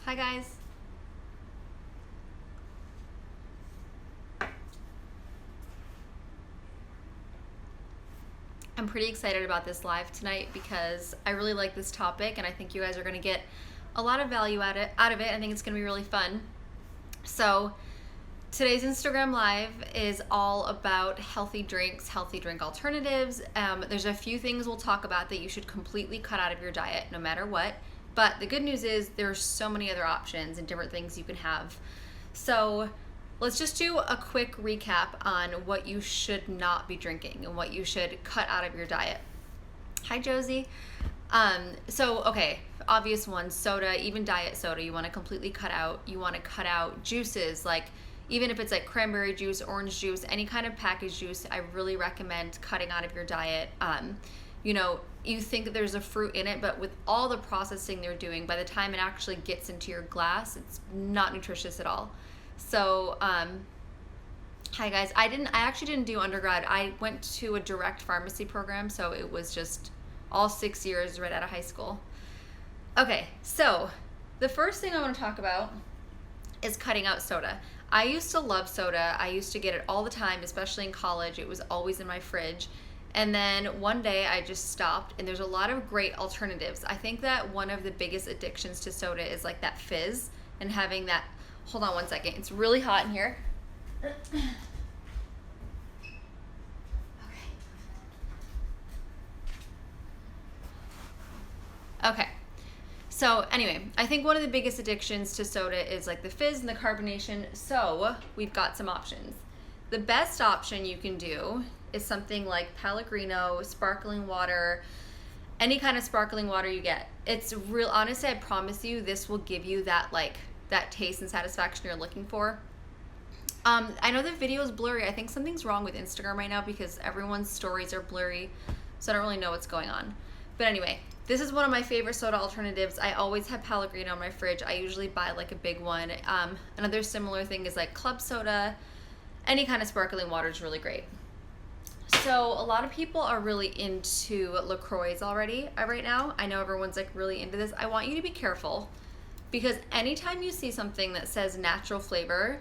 Hi guys. I'm pretty excited about this live tonight because I really like this topic and I think you guys are going to get a lot of value out of it. I think it's going to be really fun. So today's Instagram live is all about healthy drinks, healthy drink alternatives. There's a few things we'll talk about that you should completely cut out of your diet no matter what. But the good news is there's so many other options and different things you can have. So let's just do a quick recap on what you should not be drinking and what you should cut out of your diet. Hi, Josie. Okay, obvious ones, soda, even diet soda, you want to completely cut out. You want to cut out juices, like even if it's like cranberry juice, orange juice, any kind of packaged juice, I really recommend cutting out of your diet. You think that there's a fruit in it, but with all the processing they're doing, by the time it actually gets into your glass, it's not nutritious at all. So, hi guys. I actually didn't do undergrad. I went to a direct pharmacy program, so it was just all 6 years right out of high school. Okay, so the first thing I want to talk about is cutting out soda. I used to love soda. I used to get it all the time, especially in college. It was always in my fridge. And then one day I just stopped, and there's a lot of great alternatives. I think that one of the biggest addictions to soda is like that fizz and having that. Hold on one second. It's really hot in here. Okay. So anyway, I think one of the biggest addictions to soda is like the fizz and the carbonation. So we've got some options. The best option you can do is something like Pellegrino, sparkling water, any kind of sparkling water you get. It's real, honestly, I promise you, this will give you that that taste and satisfaction you're looking for. I know the video is blurry. I think something's wrong with Instagram right now because everyone's stories are blurry, so I don't really know what's going on. But anyway, this is one of my favorite soda alternatives. I always have Pellegrino in my fridge. I usually buy like a big one. Another similar thing is like club soda. Any kind of sparkling water is really great. So a lot of people are really into LaCroix already right now. I know everyone's like really into this. I want you to be careful because anytime you see something that says natural flavor,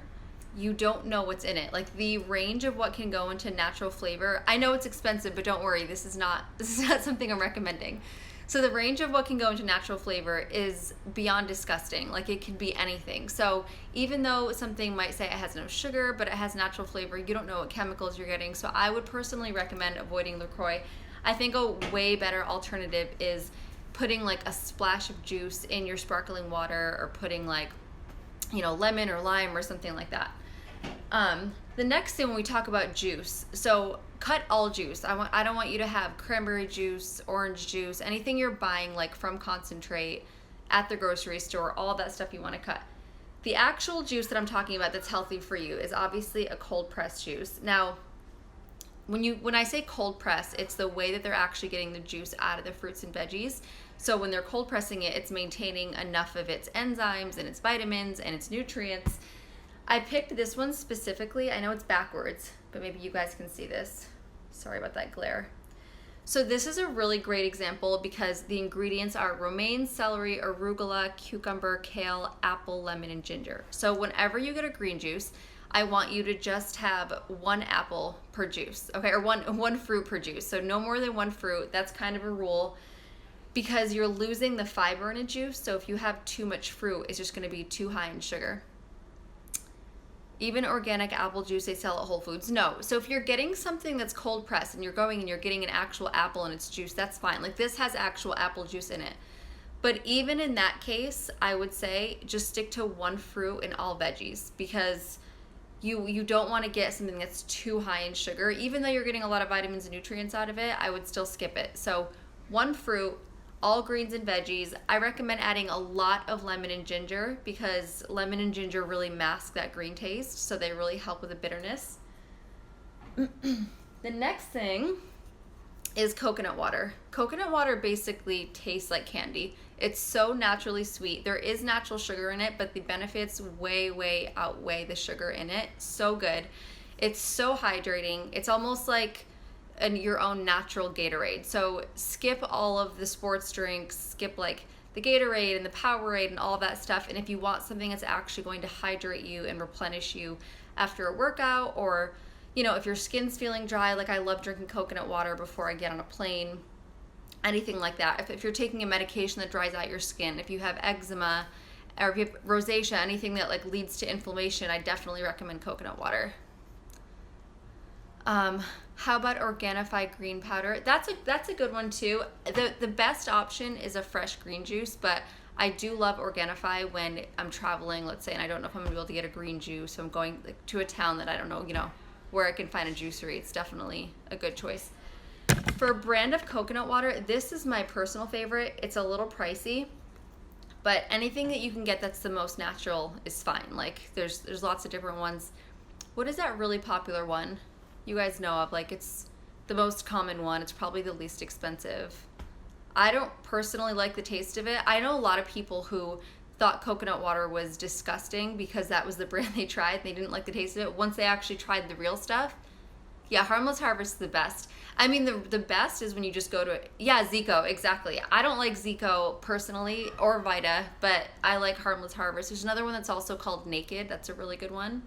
you don't know what's in it. Like the range of what can go into natural flavor. I know it's expensive, but don't worry. This is not something I'm recommending. So the range of what can go into natural flavor is beyond disgusting. Like it can be anything. So even though something might say it has no sugar, but it has natural flavor, you don't know what chemicals you're getting. So I would personally recommend avoiding LaCroix. I think a way better alternative is putting like a splash of juice in your sparkling water or putting like, lemon or lime or something like that. The next thing when we talk about juice, so cut all juice. I don't want you to have cranberry juice, orange juice, anything you're buying like from concentrate at the grocery store, all that stuff you want to cut. The actual juice that I'm talking about that's healthy for you is obviously a cold pressed juice. Now, when I say cold press, it's the way that they're actually getting the juice out of the fruits and veggies. So when they're cold pressing it, it's maintaining enough of its enzymes and its vitamins and its nutrients. I picked this one specifically. I know it's backwards, but maybe you guys can see this. Sorry about that glare. So this is a really great example because the ingredients are romaine, celery, arugula, cucumber, kale, apple, lemon, and ginger. So whenever you get a green juice, I want you to just have one apple per juice, okay? Or one fruit per juice. So no more than one fruit. That's kind of a rule because you're losing the fiber in a juice. So if you have too much fruit, it's just gonna be too high in sugar. Even organic apple juice they sell at Whole Foods. No. So if you're getting something that's cold pressed and you're going and you're getting an actual apple and it's juice, that's fine. Like this has actual apple juice in it. But even in that case, I would say just stick to one fruit and all veggies because you don't want to get something that's too high in sugar. Even though you're getting a lot of vitamins and nutrients out of it, I would still skip it. So one fruit, all greens and veggies. I recommend adding a lot of lemon and ginger because lemon and ginger really mask that green taste, so they really help with the bitterness. The next thing is coconut water. Coconut water basically tastes like candy. It's so naturally sweet. There is natural sugar in it, but the benefits way, way outweigh the sugar in it. So good. It's so hydrating. It's almost like your own natural Gatorade. So skip all of the sports drinks, skip like the Gatorade and the Powerade and all of that stuff. And if you want something that's actually going to hydrate you and replenish you after a workout, or, you know, if your skin's feeling dry, like I love drinking coconut water before I get on a plane, anything like that. If you're taking a medication that dries out your skin, if you have eczema or if you have rosacea, anything that like leads to inflammation, I definitely recommend coconut water. How about Organifi green powder? That's a good one too. The best option is a fresh green juice, but I do love Organifi when I'm traveling, let's say, and I don't know if I'm gonna be able to get a green juice, so I'm going like to a town that I don't know, you know, where I can find a juicery. It's definitely a good choice. For a brand of coconut water, this is my personal favorite. It's a little pricey, but anything that you can get that's the most natural is fine. Like there's lots of different ones. What is that really popular one you guys know of? Like it's the most common one. It's probably the least expensive. I don't personally like the taste of it. I know a lot of people who thought coconut water was disgusting because that was the brand they tried and they didn't like the taste of it. Once they actually tried the real stuff, yeah, Harmless Harvest is the best. I mean, the best is when you just go to, yeah, Zico, exactly. I don't like Zico personally, or Vita, but I like Harmless Harvest. There's another one that's also called Naked. That's a really good one.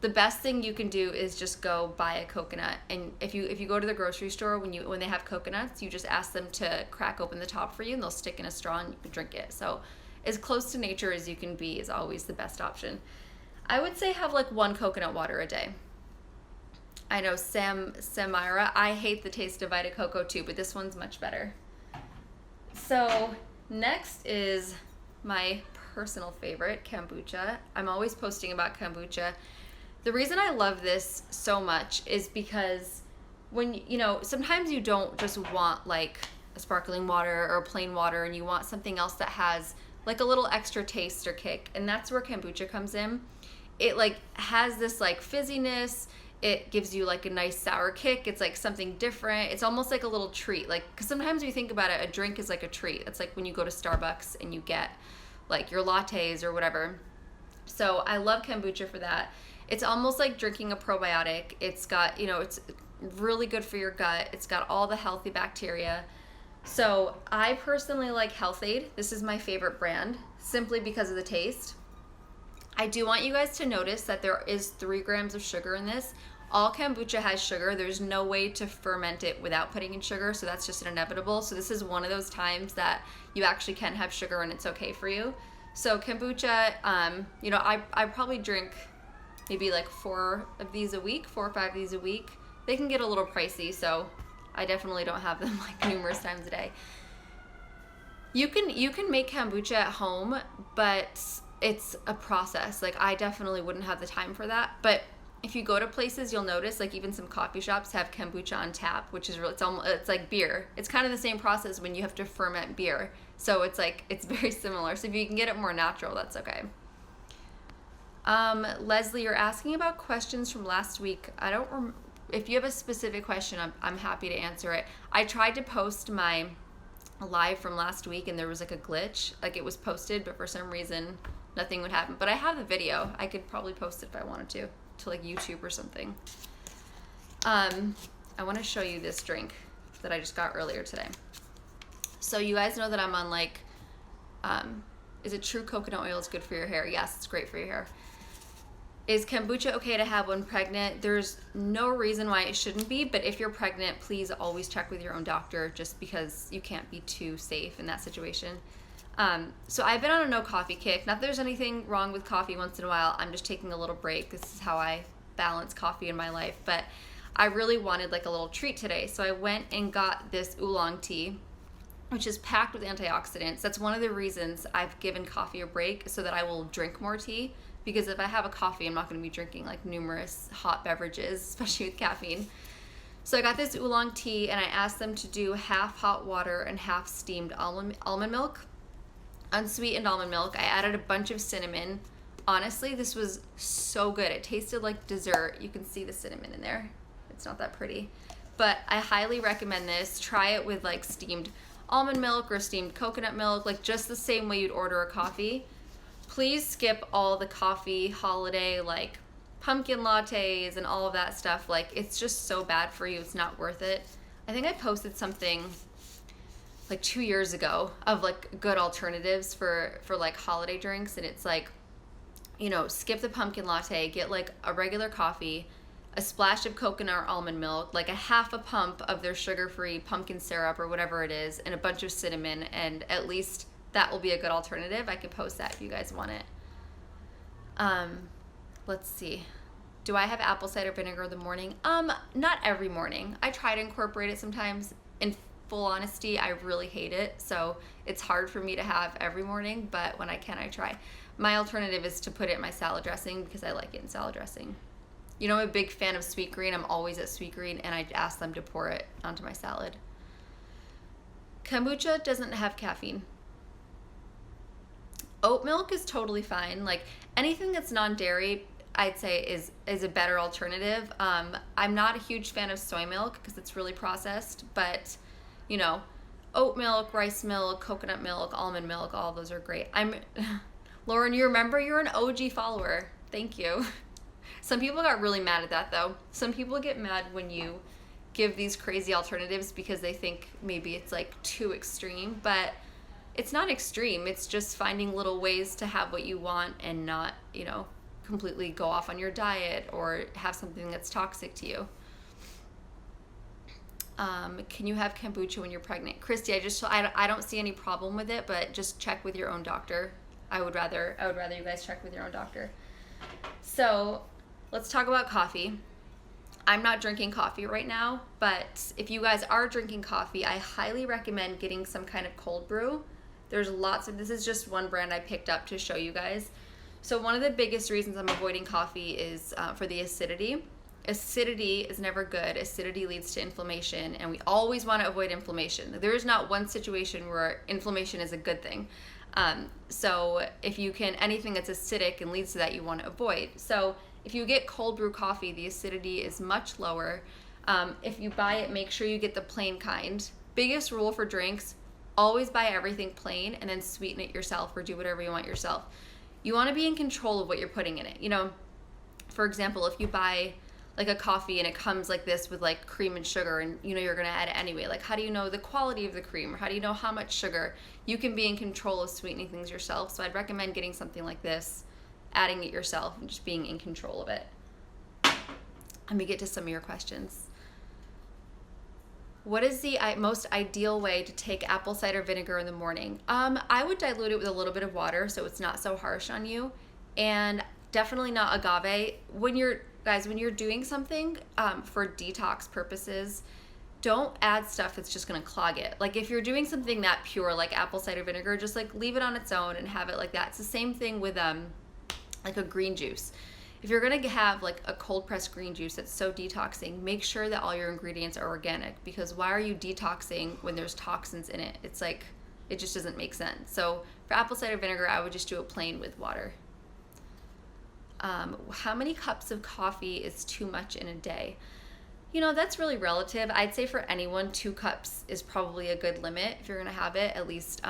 The best thing you can do is just go buy a coconut, and if you go to the grocery store when they have coconuts, you just ask them to crack open the top for you, and they'll stick in a straw and you can drink it. So as close to nature as you can be is always the best option. I would say have like one coconut water a day. I know Samira, I hate the taste of Vita Coco too, but this one's much better. So next is my personal favorite, kombucha. I'm always posting about kombucha. The reason I love this so much is because when, you know, sometimes you don't just want like a sparkling water or a plain water, and you want something else that has like a little extra taste or kick, and that's where kombucha comes in. It like has this like fizziness. It gives you like a nice sour kick. It's like something different. It's almost like a little treat. Like, because sometimes when you think about it, a drink is like a treat. It's like when you go to Starbucks and you get like your lattes or whatever. So I love kombucha for that. It's almost like drinking a probiotic. It's got, you know, it's really good for your gut. It's got all the healthy bacteria. So I personally like Health-Ade. This is my favorite brand simply because of the taste. I do want you guys to notice that there is 3 grams of sugar in this. All kombucha has sugar. There's no way to ferment it without putting in sugar, so that's just an inevitable. So this is one of those times that you actually can have sugar and it's okay for you. So kombucha, you know, I probably drink maybe like 4 or 5 of these a week. They can get a little pricey, so I definitely don't have them like numerous times a day. You can make kombucha at home, but it's a process. Like I definitely wouldn't have the time for that. But if you go to places, you'll notice like even some coffee shops have kombucha on tap, which is it's like beer. It's kind of the same process when you have to ferment beer. So it's very similar. So if you can get it more natural, that's okay. Leslie, you're asking about questions from last week. If you have a specific question, I'm happy to answer it. I tried to post my live from last week and there was like a glitch. Like it was posted, but for some reason nothing would happen. But I have the video. I could probably post it if I wanted to like YouTube or something. I want to show you this drink that I just got earlier today. So you guys know that I'm on like, is it true coconut oil is good for your hair? Yes, it's great for your hair. Is kombucha okay to have when pregnant? There's no reason why it shouldn't be, but if you're pregnant, please always check with your own doctor just because you can't be too safe in that situation. So I've been on a no coffee kick. Not that there's anything wrong with coffee once in a while. I'm just taking a little break. This is how I balance coffee in my life. But I really wanted like a little treat today. So I went and got this oolong tea, which is packed with antioxidants. That's one of the reasons I've given coffee a break, so that I will drink more tea. Because if I have a coffee, I'm not going to be drinking like numerous hot beverages, especially with caffeine. So I got this oolong tea and I asked them to do half hot water and half steamed almond milk. Unsweetened almond milk. I added a bunch of cinnamon. Honestly, this was so good. It tasted like dessert. You can see the cinnamon in there. It's not that pretty. But I highly recommend this. Try it with like steamed almond milk or steamed coconut milk, like just the same way you'd order a coffee. Please skip all the coffee holiday like pumpkin lattes and all of that stuff, like it's just so bad for you. It's not worth it. I think I posted something like 2 years ago of like good alternatives for like holiday drinks, and it's like, you know, skip the pumpkin latte, get like a regular coffee, a splash of coconut or almond milk, like a half a pump of their sugar-free pumpkin syrup or whatever it is, and a bunch of cinnamon, and at least that will be a good alternative. I can post that if you guys want it. Let's see. Do I have apple cider vinegar in the morning? Not every morning. I try to incorporate it sometimes. In full honesty, I really hate it, so it's hard for me to have every morning, but when I can, I try. My alternative is to put it in my salad dressing because I like it in salad dressing. You know, I'm a big fan of Sweet Green. I'm always at Sweet Green, and I ask them to pour it onto my salad. Kombucha doesn't have caffeine. Oat milk is totally fine. Like anything that's non-dairy, I'd say is a better alternative. I'm not a huge fan of soy milk because it's really processed, but you know, oat milk, rice milk, coconut milk, almond milk, all those are great. Lauren, you remember you're an OG follower. Thank you. Some people got really mad at that though. Some people get mad when you give these crazy alternatives because they think maybe it's like too extreme, but it's not extreme. It's just finding little ways to have what you want and not, you know, completely go off on your diet or have something that's toxic to you. Can you have kombucha when you're pregnant? Christy, I don't see any problem with it, but just check with your own doctor. I would rather you guys check with your own doctor. So let's talk about coffee. I'm not drinking coffee right now, but if you guys are drinking coffee, I highly recommend getting some kind of cold brew. There's lots of, this is just one brand I picked up to show you guys. So one of the biggest reasons I'm avoiding coffee is for the acidity. Acidity is never good. Acidity leads to inflammation, and we always want to avoid inflammation. There is not one situation where inflammation is a good thing. So if you can, anything that's acidic and leads to that, you want to avoid. So if you get cold brew coffee, the acidity is much lower. If you buy it, make sure you get the plain kind. Biggest rule for drinks, always buy everything plain and then sweeten it yourself or do whatever you want yourself. You want to be in control of what you're putting in it. You know, for example, if you buy like a coffee and it comes like this with like cream and sugar, and you know you're going to add it anyway, like how do you know the quality of the cream, or how do you know how much sugar? You can be in control of sweetening things yourself. So I'd recommend getting something like this, adding it yourself, and just being in control of it. Let me get to some of your questions. What is the most ideal way to take apple cider vinegar in the morning? I would dilute it with a little bit of water so it's not so harsh on you, and definitely not agave. When you're doing something for detox purposes, don't add stuff that's just gonna clog it. Like if you're doing something that pure like apple cider vinegar, just like leave it on its own and have it like that. It's the same thing with like a green juice. If you're gonna have like a cold pressed green juice that's so detoxing, make sure that all your ingredients are organic, because why are you detoxing when there's toxins in it? It's like, it just doesn't make sense. So for apple cider vinegar, I would just do it plain with water. How many cups of coffee is too much in a day? You know, that's really relative. I'd say for anyone, 2 cups is probably a good limit if you're gonna have it, at least,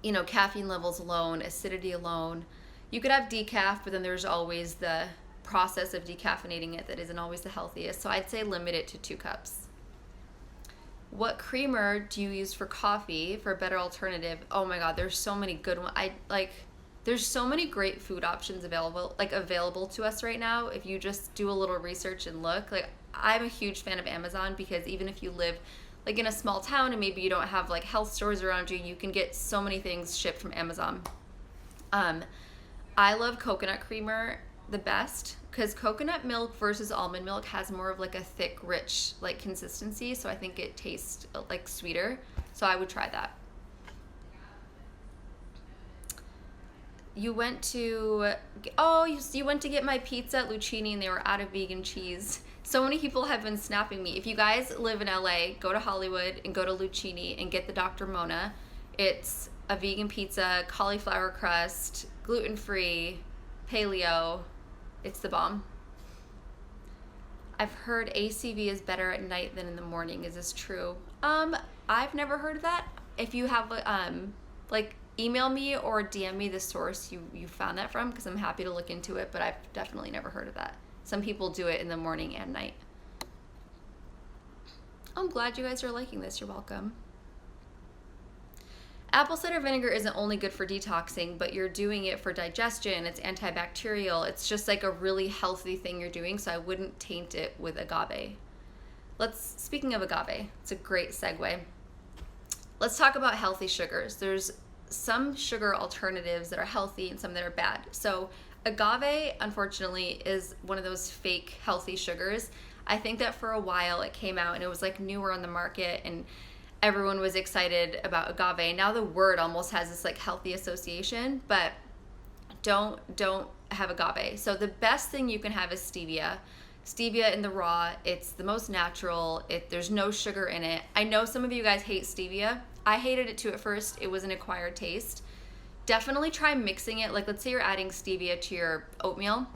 you know, caffeine levels alone, acidity alone. You could have decaf, but then there's always the process of decaffeinating it that isn't always the healthiest. So I'd say limit it to 2 cups. What creamer do you use for coffee for a better alternative? Oh my God, there's so many good ones. There's so many great food options available to us right now. If you just do a little research and look, like I'm a huge fan of Amazon, because even if you live like in a small town and maybe you don't have like health stores around you, you can get so many things shipped from Amazon. I love coconut creamer the best, because coconut milk versus almond milk has more of like a thick, rich like consistency. So I think it tastes like sweeter. So I would try that. You went to get my pizza at Lucchini and they were out of vegan cheese. So many people have been snapping me. If you guys live in LA, go to Hollywood and go to Lucchini and get the Dr. Mona. It's a vegan pizza, cauliflower crust, gluten-free, paleo. It's the bomb. I've heard ACV is better at night than in the morning. Is this true? I've never heard of that. If you have like email me or DM me the source you found that from, because I'm happy to look into it, but I've definitely never heard of that. Some people do it in the morning and night. I'm glad you guys are liking this. You're welcome. Apple cider vinegar isn't only good for detoxing, but you're doing it for digestion. It's antibacterial. It's just like a really healthy thing you're doing, so I wouldn't taint it with agave. Speaking of agave, it's a great segue. Let's talk about healthy sugars. There's some sugar alternatives that are healthy and some that are bad. So agave, unfortunately, is one of those fake healthy sugars. I think that for a while it came out and it was like newer on the market and everyone was excited about agave. Now the word almost has this like healthy association, but don't have agave. So the best thing you can have is stevia. Stevia in the raw, it's the most natural. There's no sugar in it. I know some of you guys hate stevia. I hated it too at first. It was an acquired taste. Definitely try mixing it. Like let's say you're adding stevia to your oatmeal.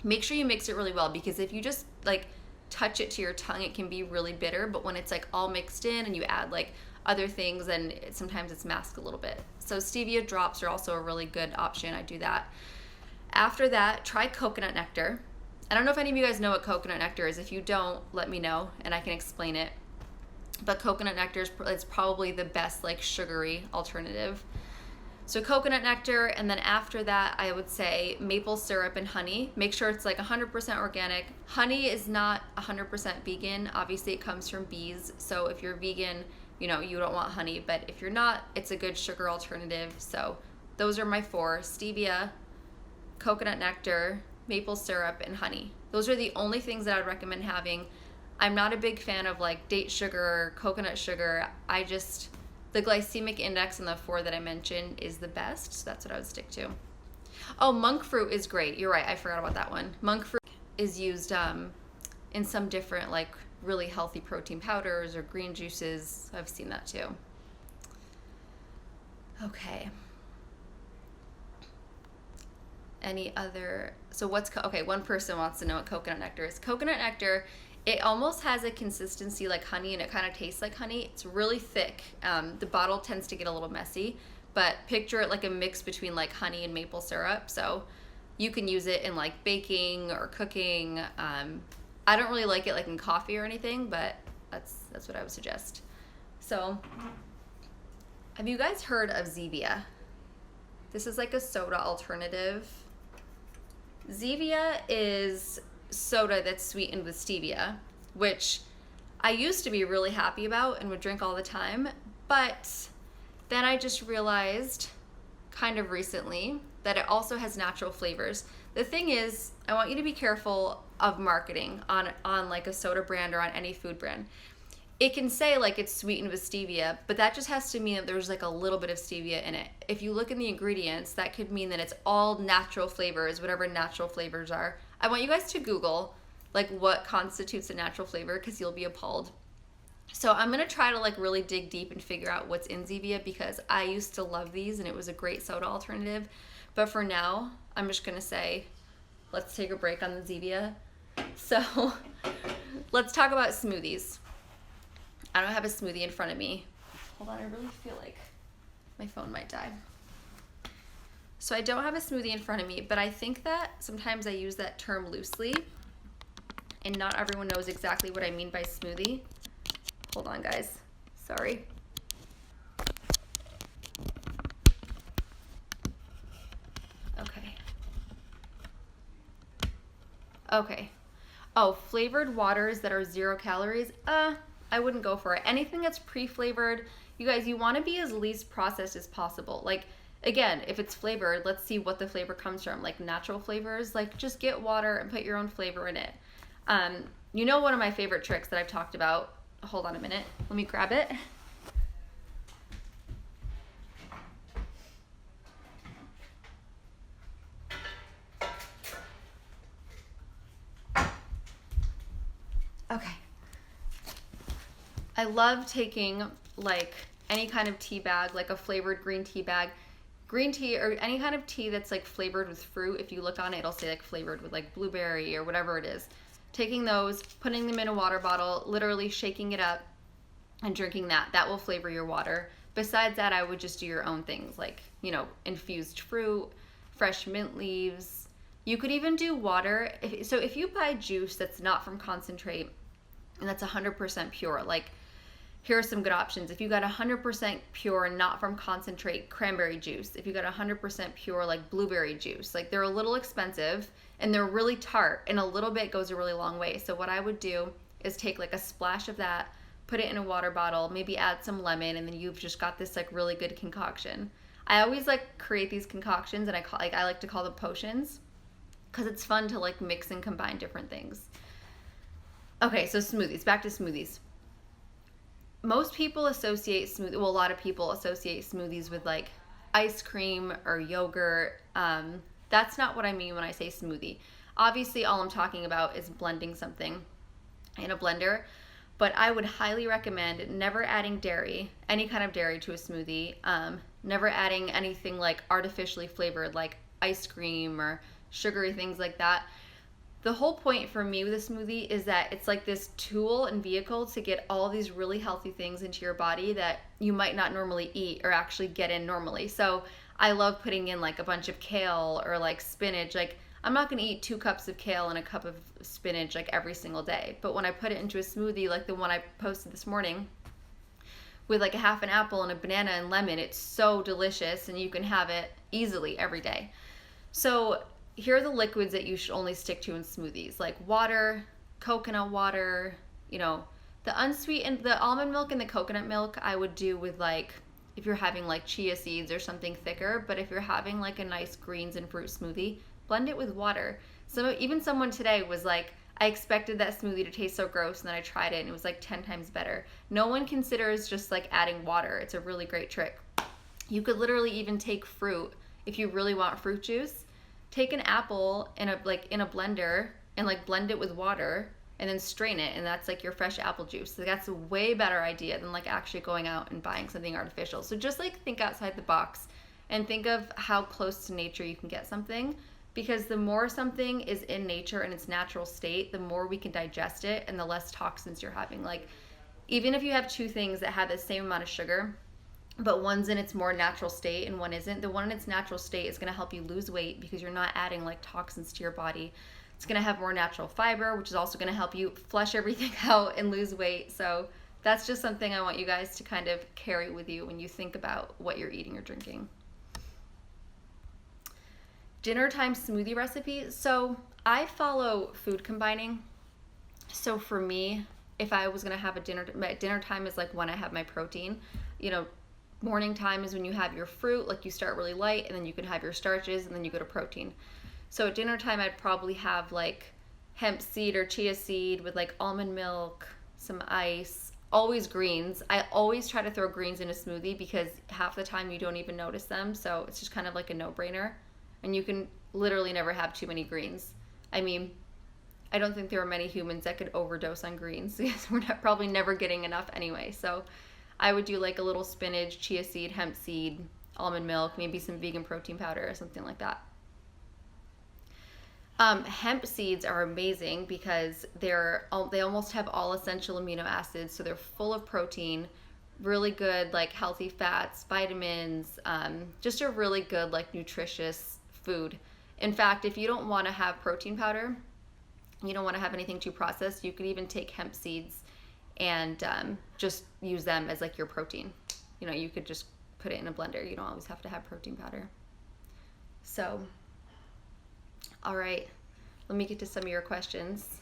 Make sure you mix it really well, because if you just like touch it to your tongue, it can be really bitter, but when it's like all mixed in and you add like other things, then sometimes it's masked a little bit. So stevia drops are also a really good option. I do that. After that, try coconut nectar. I don't know if any of you guys know what coconut nectar is. If you don't, let me know and I can explain it. But coconut nectar is probably the best like sugary alternative. So coconut nectar, and then after that, I would say maple syrup and honey. Make sure it's like 100% organic. Honey is not 100% vegan. Obviously, it comes from bees. So if you're vegan, you know, you don't want honey. But if you're not, it's a good sugar alternative. So those are my 4: stevia, coconut nectar, maple syrup, and honey. Those are the only things that I would recommend having. I'm not a big fan of like date sugar, coconut sugar. The glycemic index in the 4 that I mentioned is the best, so that's what I would stick to. Oh, monk fruit is great. You're right, I forgot about that one. Monk fruit is used in some different like really healthy protein powders or green juices. I've seen that too. Okay. Any other, so okay, one person wants to know what coconut nectar is. Coconut nectar, it almost has a consistency like honey and it kind of tastes like honey. It's really thick. The bottle tends to get a little messy, but picture it like a mix between like honey and maple syrup. So you can use it in like baking or cooking. I don't really like it like in coffee or anything, but that's what I would suggest. So have you guys heard of Zibia? This is like a soda alternative. Zibia is soda that's sweetened with stevia, which I used to be really happy about and would drink all the time, but then I just realized kind of recently that it also has natural flavors. The thing is, I want you to be careful of marketing on like a soda brand or on any food brand. It can say like it's sweetened with stevia, but that just has to mean that there's like a little bit of stevia in it. If you look in the ingredients, that could mean that it's all natural flavors, whatever natural flavors are. I want you guys to Google like what constitutes a natural flavor, because you'll be appalled. So I'm gonna try to like really dig deep and figure out what's in Zibia, because I used to love these and it was a great soda alternative. But for now, I'm just gonna say, let's take a break on the Zibia. So let's talk about smoothies. I don't have a smoothie in front of me. Hold on, I really feel like my phone might die. So I don't have a smoothie in front of me, but I think that sometimes I use that term loosely and not everyone knows exactly what I mean by smoothie. Hold on, guys. Sorry. Okay. Oh, flavored waters that are 0 calories. I wouldn't go for it. Anything that's pre-flavored, you guys, you want to be as least processed as possible. Like, again, if it's flavored, let's see what the flavor comes from. Like natural flavors, like just get water and put your own flavor in it. You know, one of my favorite tricks that I've talked about, hold on a minute, let me grab it. Okay. I love taking like any kind of tea bag, like a flavored green tea bag, green tea or any kind of tea that's like flavored with fruit. If you look on it, it'll say like flavored with like blueberry or whatever it is. Taking those, putting them in a water bottle, literally shaking it up, and drinking that. That will flavor your water. Besides that, I would just do your own things like, infused fruit, fresh mint leaves. You could even do water. So if you buy juice that's not from concentrate and that's 100% pure, like here are some good options. If you got 100% pure, not from concentrate cranberry juice, if you got 100% pure like blueberry juice, like they're a little expensive and they're really tart, and a little bit goes a really long way. So what I would do is take like a splash of that, put it in a water bottle, maybe add some lemon, and then you've just got this like really good concoction. I always like create these concoctions, and I like to call them potions because it's fun to like mix and combine different things. Okay, so smoothies. Back to smoothies. Most people associate a lot of people associate smoothies with like ice cream or yogurt. That's not what I mean when I say smoothie. Obviously, all I'm talking about is blending something in a blender, but I would highly recommend never adding dairy, any kind of dairy to a smoothie. Never adding anything like artificially flavored like ice cream or sugary things like that. The whole point for me with a smoothie is that it's like this tool and vehicle to get all these really healthy things into your body that you might not normally eat or actually get in normally. So I love putting in like a bunch of kale or like spinach. Like I'm not going to eat 2 cups of kale and a cup of spinach like every single day. But when I put it into a smoothie, like the one I posted this morning with like a half an apple and a banana and lemon, it's so delicious and you can have it easily every day. So here are the liquids that you should only stick to in smoothies, like water, coconut water, the unsweetened, the almond milk and the coconut milk I would do with like, if you're having like chia seeds or something thicker, but if you're having like a nice greens and fruit smoothie, blend it with water. So even someone today was like, I expected that smoothie to taste so gross, and then I tried it and it was like 10 times better. No one considers just like adding water. It's a really great trick. You could literally even take fruit if you really want fruit juice. Take an apple in a blender and like blend it with water and then strain it, and that's like your fresh apple juice. So that's a way better idea than like actually going out and buying something artificial. So just like think outside the box and think of how close to nature you can get something, because the more something is in nature in its natural state, the more we can digest it and the less toxins you're having. Like even if you have 2 things that have the same amount of sugar, but one's in its more natural state and one isn't, the one in its natural state is going to help you lose weight because you're not adding like toxins to your body. It's going to have more natural fiber, which is also going to help you flush everything out and lose weight. So that's just something I want you guys to kind of carry with you when you think about what you're eating or drinking. Dinner time smoothie recipe. So I follow food combining. So for me, if I was going to have dinner time is like when I have my protein. Morning time is when you have your fruit, like you start really light, and then you can have your starches, and then you go to protein. So at dinner time, I'd probably have like hemp seed or chia seed with like almond milk, some ice, always greens. I always try to throw greens in a smoothie because half the time you don't even notice them. So it's just kind of like a no-brainer. And you can literally never have too many greens. I mean, I don't think there are many humans that could overdose on greens because we're probably never getting enough anyway. So I would do like a little spinach, chia seed, hemp seed, almond milk, maybe some vegan protein powder or something like that. Hemp seeds are amazing because they almost have all essential amino acids, so they're full of protein, really good like healthy fats, vitamins, just a really good like nutritious food. In fact, if you don't want to have protein powder, you don't want to have anything too processed, you could even take hemp seeds and just use them as like your protein. You could just put it in a blender. You don't always have to have protein powder. So, all right, let me get to some of your questions.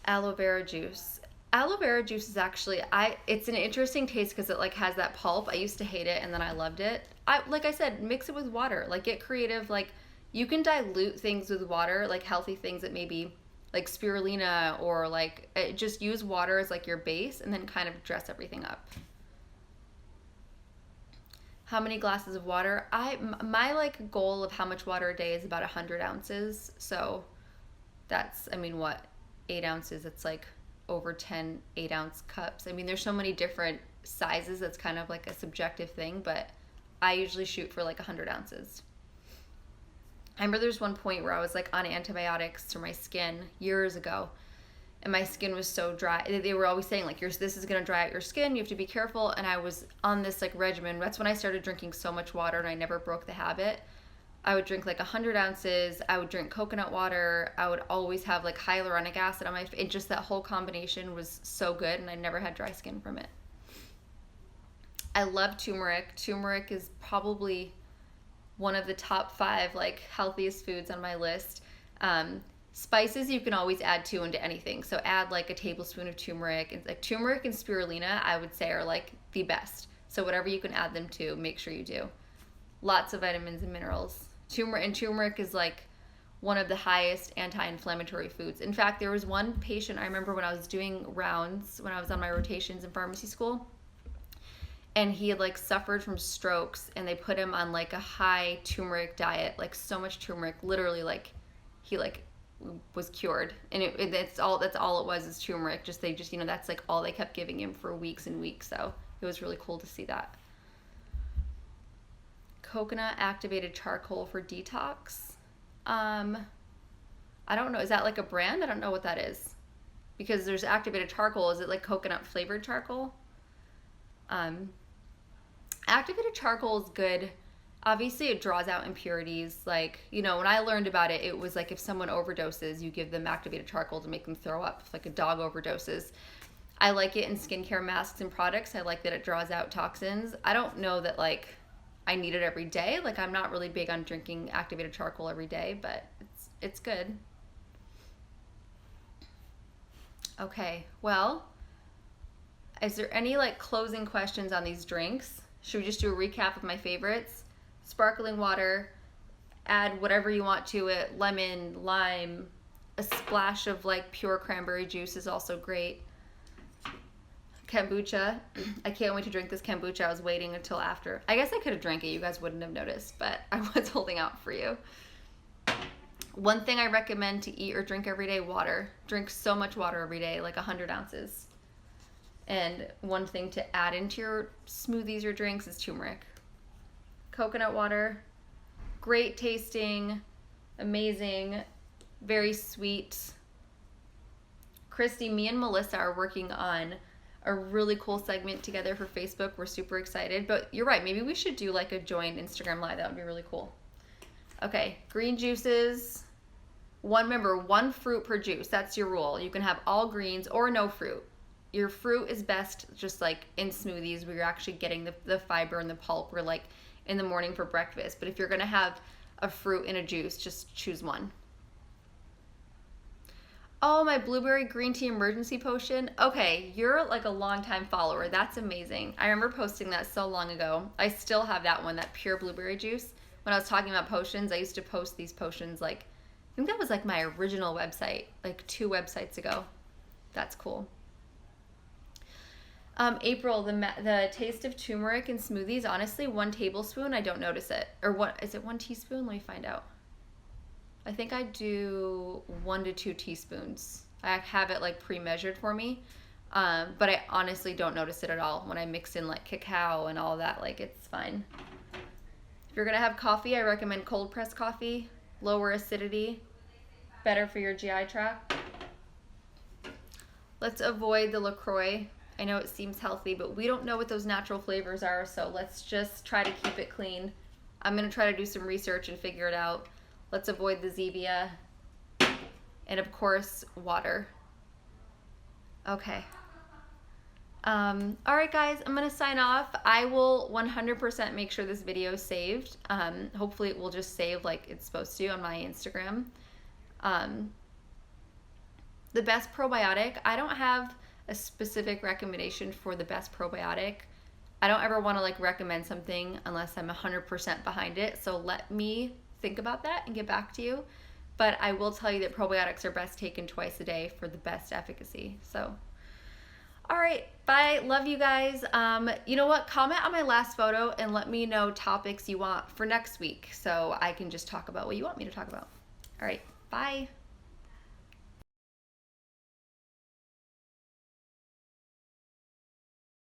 Aloe vera juice. Aloe vera juice is actually, it's an interesting taste because it like has that pulp. I used to hate it and then I loved it. Like I said, mix it with water. Like get creative. Like you can dilute things with water, like healthy things that maybe like spirulina or like just use water as like your base and then kind of dress everything up. How many glasses of water? My like goal of how much water a day is about 100 ounces. So that's, 8 ounces, it's like over 10 8-ounce cups. There's so many different sizes. That's kind of like a subjective thing, but I usually shoot for like 100 ounces. I remember there's one point where I was like on antibiotics for my skin years ago, and my skin was so dry. They were always saying like, this is gonna dry out your skin, you have to be careful. And I was on this like regimen. That's when I started drinking so much water, and I never broke the habit. I would drink like 100 ounces. I would drink coconut water. I would always have like hyaluronic acid on my face. Just that whole combination was so good, and I never had dry skin from it. I love turmeric. Turmeric is probably one of the top 5 like healthiest foods on my list. Spices you can always add to into anything. So add like a tablespoon of turmeric. And like turmeric and spirulina, I would say, are like the best. So whatever you can add them to, make sure you do. Lots of vitamins and minerals. Turmeric is like one of the highest anti-inflammatory foods. In fact, there was one patient I remember when I was doing rounds, when I was on my rotations in pharmacy school, and he had like suffered from strokes, and they put him on like a high turmeric diet, like so much turmeric, literally like he like was cured. And that's all it was, is turmeric. They just that's like all they kept giving him for weeks and weeks. So it was really cool to see that. Coconut activated charcoal for detox. I don't know. Is that like a brand? I don't know what that is, because there's activated charcoal. Is it like coconut flavored charcoal? Activated charcoal is good. Obviously, it draws out impurities. Like, when I learned about it, it was like if someone overdoses, you give them activated charcoal to make them throw up. If like a dog overdoses. I like it in skincare masks and products. I like that it draws out toxins. I don't know that like I need it every day. Like, I'm not really big on drinking activated charcoal every day, but it's good. Okay, well, is there any like closing questions on these drinks? Should we just do a recap of my favorites? Sparkling water, add whatever you want to it. Lemon, lime, a splash of like pure cranberry juice is also great. Kombucha. I can't wait to drink this kombucha. I was waiting until after. I guess I could have drank it. You guys wouldn't have noticed, but I was holding out for you. One thing I recommend to eat or drink every day, water. Drink so much water every day, like 100 ounces. And one thing to add into your smoothies or drinks is turmeric. Coconut water, great tasting, amazing, very sweet. Christy, me and Melissa are working on a really cool segment together for Facebook. We're super excited, but you're right. Maybe we should do like a joint Instagram live. That would be really cool. Okay, green juices. Remember, 1 fruit per juice. That's your rule. You can have all greens or no fruit. Your fruit is best just like in smoothies where you're actually getting the fiber and the pulp, or like in the morning for breakfast. But if you're gonna have a fruit in a juice, just choose 1. Oh, my blueberry green tea emergency potion. Okay, you're like a longtime follower. That's amazing. I remember posting that so long ago. I still have that one, that pure blueberry juice. When I was talking about potions, I used to post these potions like, I think that was like my original website, like 2 websites ago. That's cool. April, the taste of turmeric in smoothies, honestly, 1 tablespoon, I don't notice it. Or what, is it 1 teaspoon? Let me find out. I think I do 1 to 2 teaspoons. I have it like pre-measured for me. But I honestly don't notice it at all when I mix in like cacao and all that. Like, it's fine. If you're gonna have coffee, I recommend cold pressed coffee. Lower acidity, better for your GI tract. Let's avoid the LaCroix. I know it seems healthy, but we don't know what those natural flavors are, so let's just try to keep it clean. I'm gonna try to do some research and figure it out. Let's avoid the Zibia. And of course, water. Okay. All right, guys, I'm gonna sign off. I will 100% make sure this video is saved. Hopefully it will just save like it's supposed to on my Instagram. The best probiotic, I don't have a specific recommendation for the best probiotic. I don't ever want to like recommend something unless I'm 100% behind it. So let me think about that and get back to you. But I will tell you that probiotics are best taken twice a day for the best efficacy. So, all right, bye. Love you guys. You know what? Comment on my last photo and let me know topics you want for next week so I can just talk about what you want me to talk about. All right, bye.